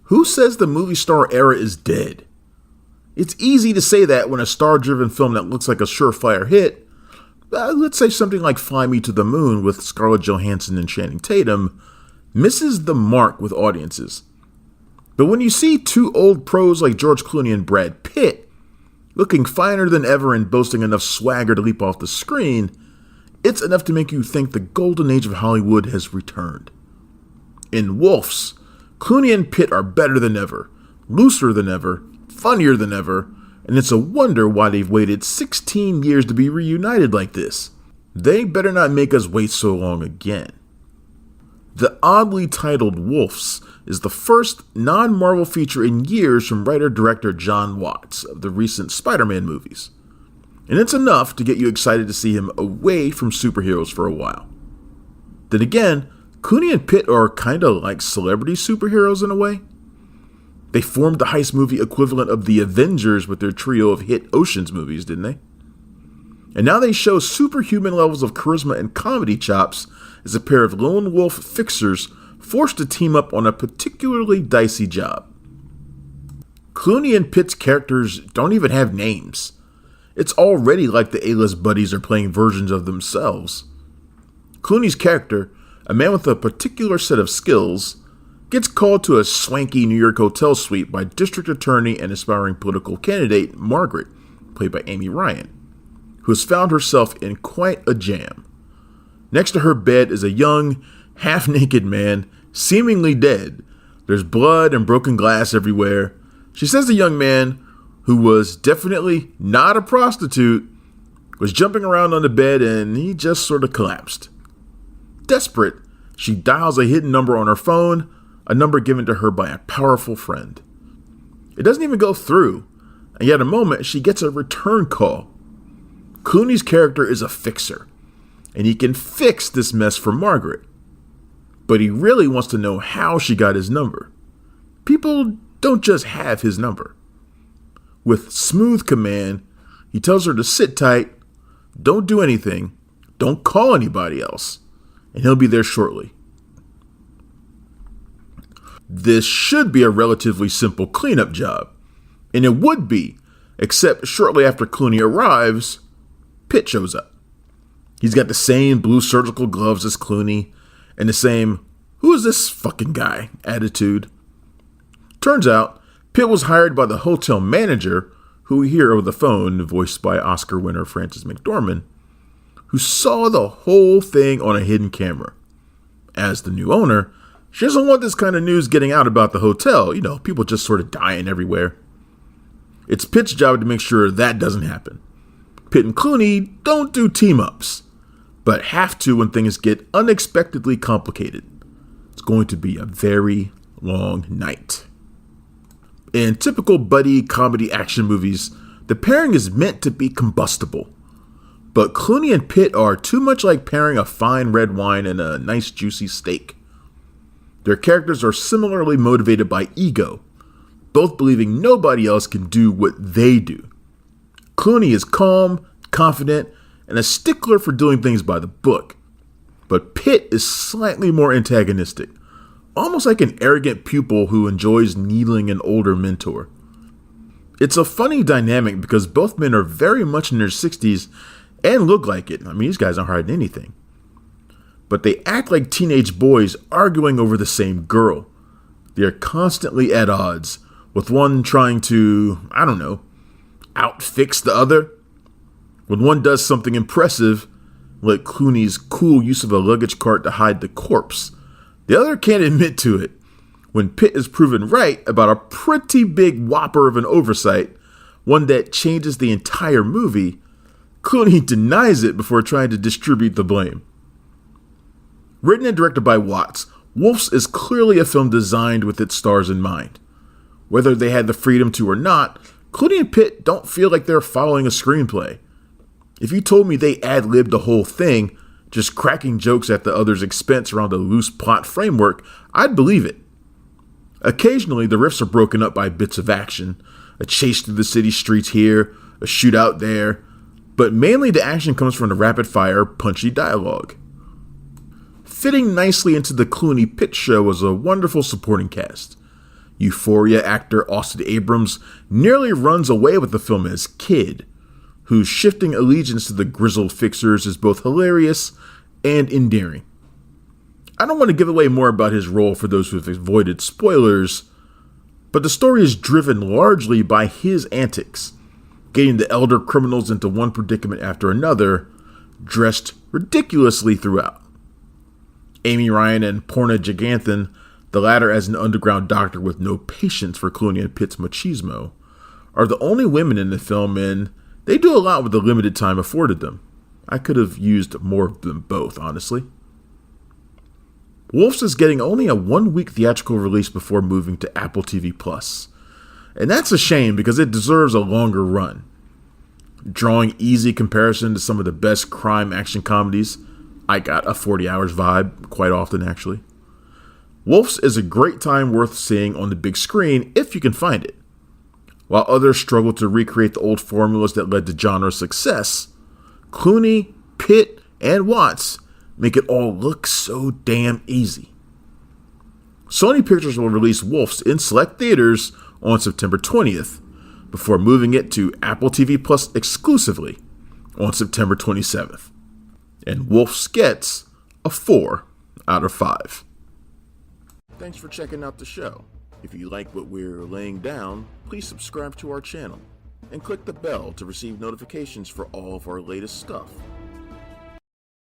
Who says the movie star era is dead? It's easy to say that when a star-driven film that looks like a surefire hit, let's say something like Fly Me to the Moon with Scarlett Johansson and Channing Tatum, misses the mark with audiences. But when you see two old pros like George Clooney and Brad Pitt looking finer than ever and boasting enough swagger to leap off the screen, it's enough to make you think the golden age of Hollywood has returned. In WOLFS, Clooney and Pitt are better than ever, looser than ever, funnier than ever, and it's a wonder why they've waited 16 years to be reunited like this. They better not make us wait so long again. The oddly titled WOLFS is the first non-Marvel feature in years from writer-director John Watts of the recent Spider-Man movies. And it's enough to get you excited to see him away from superheroes for a while. Then again, Clooney and Pitt are kinda like celebrity superheroes in a way. They formed the heist movie equivalent of the Avengers with their trio of hit Ocean's movies, didn't they? And now they show superhuman levels of charisma and comedy chops as a pair of lone wolf fixers forced to team up on a particularly dicey job. Clooney and Pitt's characters don't even have names. It's already like the A-list buddies are playing versions of themselves. Clooney's character, a man with a particular set of skills, gets called to a swanky New York hotel suite by district attorney and aspiring political candidate Margaret, played by Amy Ryan, who has found herself in quite a jam. Next to her bed is a young, half-naked man, seemingly dead. There's blood and broken glass everywhere. She says the young man, who was definitely not a prostitute, was jumping around on the bed and he just sort of collapsed. Desperate, she dials a hidden number on her phone, a number given to her by a powerful friend. It doesn't even go through, and yet a moment she gets a return call. Clooney's character is a fixer, and he can fix this mess for Margaret. But he really wants to know how she got his number. People don't just have his number. With smooth command, he tells her to sit tight, don't do anything, don't call anybody else, and he'll be there shortly. This should be a relatively simple cleanup job, and it would be, except shortly after Clooney arrives, Pitt shows up. He's got the same blue surgical gloves as Clooney, and the same, who is this fucking guy, attitude. Turns out, Pitt was hired by the hotel manager, who we hear over the phone, voiced by Oscar winner Frances McDormand, who saw the whole thing on a hidden camera. As the new owner, she doesn't want this kind of news getting out about the hotel, people just sort of dying everywhere. It's Pitt's job to make sure that doesn't happen. Pitt and Clooney don't do team-ups, but have to when things get unexpectedly complicated. It's going to be a very long night. In typical buddy comedy action movies, the pairing is meant to be combustible. But Clooney and Pitt are too much like pairing a fine red wine and a nice juicy steak. Their characters are similarly motivated by ego, both believing nobody else can do what they do. Clooney is calm, confident, and a stickler for doing things by the book. But Pitt is slightly more antagonistic, almost like an arrogant pupil who enjoys needling an older mentor. It's a funny dynamic because both men are very much in their 60s and look like it. These guys aren't hiding anything. But they act like teenage boys arguing over the same girl. They are constantly at odds, with one trying to, outfix the other. When one does something impressive, like Clooney's cool use of a luggage cart to hide the corpse, the other can't admit to it. When Pitt is proven right about a pretty big whopper of an oversight, one that changes the entire movie, Clooney denies it before trying to distribute the blame. Written and directed by Watts, WOLFS is clearly a film designed with its stars in mind. Whether they had the freedom to or not, Clooney and Pitt don't feel like they're following a screenplay. If you told me they ad-libbed the whole thing, just cracking jokes at the other's expense around a loose plot framework, I'd believe it. Occasionally, the riffs are broken up by bits of action, a chase through the city streets here, a shootout there, but mainly the action comes from the rapid-fire, punchy dialogue. Fitting nicely into the Clooney Pitt show was a wonderful supporting cast. Euphoria actor Austin Abrams nearly runs away with the film as Kid, whose shifting allegiance to the grizzled fixers is both hilarious and endearing. I don't want to give away more about his role for those who have avoided spoilers, but the story is driven largely by his antics, getting the elder criminals into one predicament after another, dressed ridiculously throughout. Amy Ryan and Porna Giganthan, the latter as an underground doctor with no patience for Clooney and Pitt's machismo, are the only women in the film, and they do a lot with the limited time afforded them. I could have used more of them both, honestly. WOLFS is getting only a 1-week theatrical release before moving to Apple TV+. And that's a shame because it deserves a longer run. Drawing easy comparison to some of the best crime action comedies, I got a 40 Hours vibe quite often actually. WOLFS is a great time worth seeing on the big screen if you can find it. While others struggle to recreate the old formulas that led to genre success, Clooney, Pitt, and Watts make it all look so damn easy. Sony Pictures will release WOLFS in select theaters on September 20th, before moving it to Apple TV Plus exclusively on September 27th. And WOLFS gets a 4 out of 5. Thanks for checking out the show. If you like what we're laying down, please subscribe to our channel and click the bell to receive notifications for all of our latest stuff.